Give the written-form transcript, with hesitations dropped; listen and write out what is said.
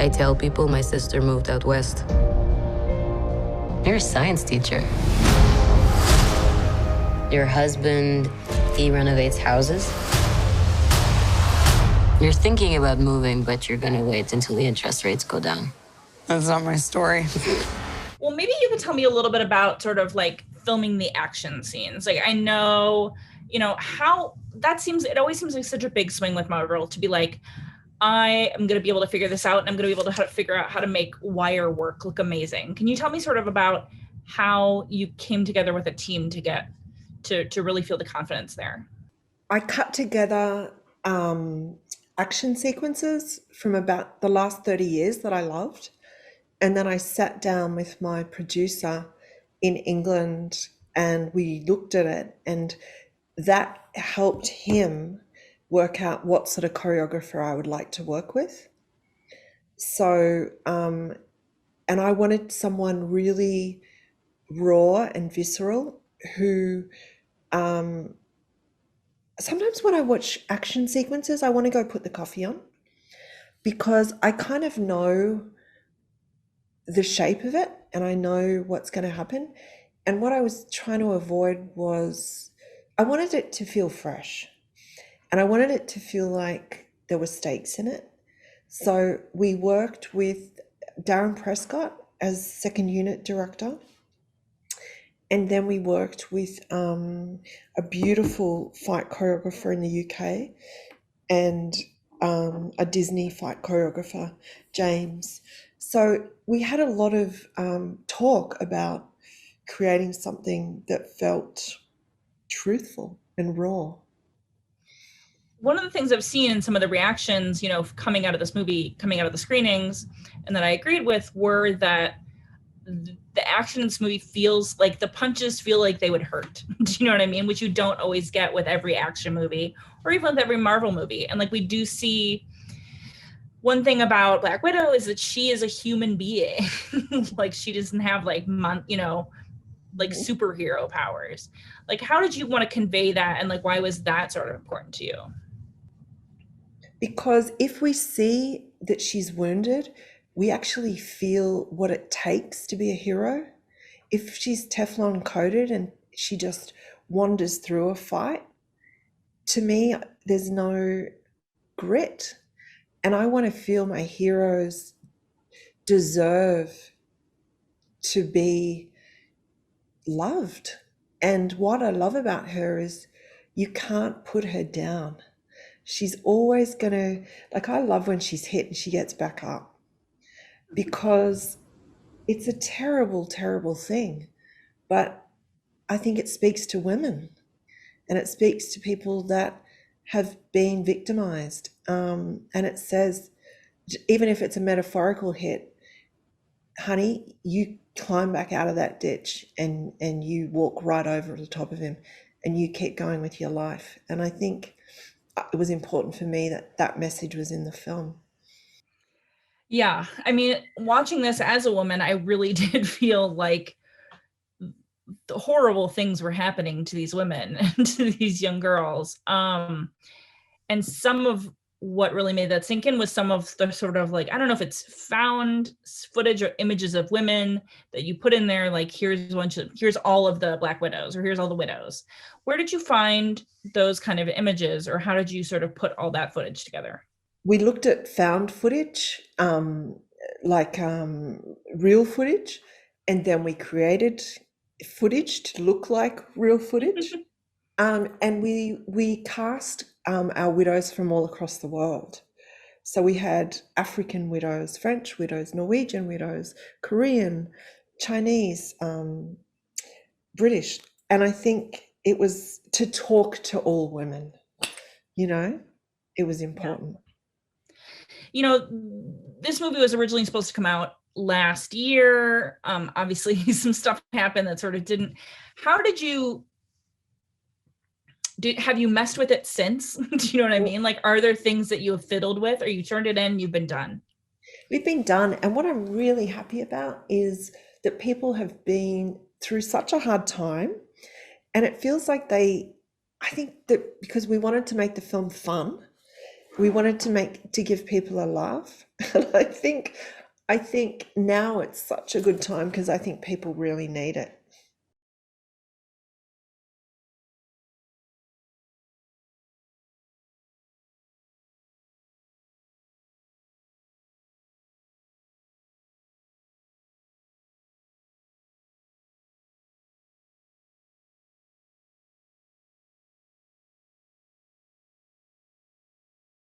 I tell people my sister moved out west. You're a science teacher. Your husband, he renovates houses. You're thinking about moving, but you're gonna wait until the interest rates go down. That's not my story. Well, maybe you could tell me a little bit about sort of like filming the action scenes. Like, I know, how that seems, it always seems like such a big swing with Marvel to be like, I am going to be able to figure this out and I'm going to be able to figure out how to make wire work look amazing. Can you tell me sort of about how you came together with a team to get to really feel the confidence there? I cut together action sequences from about the last 30 years that I loved. And then I sat down with my producer in England and we looked at it, and that helped him work out what sort of choreographer I would like to work with. So, and I wanted someone really raw and visceral who, sometimes when I watch action sequences, I want to go put the coffee on because I kind of know the shape of it and I know what's going to happen. And what I was trying to avoid was I wanted it to feel fresh and I wanted it to feel like there were stakes in it. So we worked with Darren Prescott as second unit director. And then we worked with a beautiful fight choreographer in the UK and a Disney fight choreographer, James. So we had a lot of talk about creating something that felt truthful and raw. One of the things I've seen in some of the reactions, coming out of this movie, coming out of the screenings, and that I agreed with were that the action in this movie feels like the punches feel like they would hurt. Do you know what I mean? Which you don't always get with every action movie or even with every Marvel movie. And like we do see one thing about Black Widow is that she is a human being. Like she doesn't have like superhero powers. Like how did you want to convey that? And like why was that sort of important to you? Because if we see that she's wounded, we actually feel what it takes to be a hero. If she's Teflon coated and she just wanders through a fight, to me, there's no grit. And I want to feel my heroes deserve to be loved. And what I love about her is you can't put her down. She's always gonna, like I love when she's hit and she gets back up. Because it's a terrible, terrible thing. But I think it speaks to women and it speaks to people that have been victimized. And it says, even if it's a metaphorical hit, honey, you climb back out of that ditch and you walk right over the top of him and you keep going with your life. And I think it was important for me that that message was in the film. Yeah, I mean, watching this as a woman, I really did feel like the horrible things were happening to these women and to these young girls. And some of what really made that sink in was some of the sort of like, I don't know if it's found footage or images of women that you put in there, like here's all of the Black Widows or here's all the widows. Where did you find those kind of images or how did you sort of put all that footage together? We looked at found footage, real footage, and then we created footage to look like real footage. And we cast our widows from all across the world. So we had African widows, French widows, Norwegian widows, Korean, Chinese, British. And I think it was to talk to all women, it was important. Yeah. This movie was originally supposed to come out last year. Obviously some stuff happened that sort of didn't. How did you have you messed with it since? Do you know what I mean? Like, are there things that you have fiddled with or you turned it in, you've been done? We've been done. And what I'm really happy about is that people have been through such a hard time. And it feels like I think that because we wanted to make the film fun, We wanted to give people a laugh. And I think now it's such a good time because I think people really need it.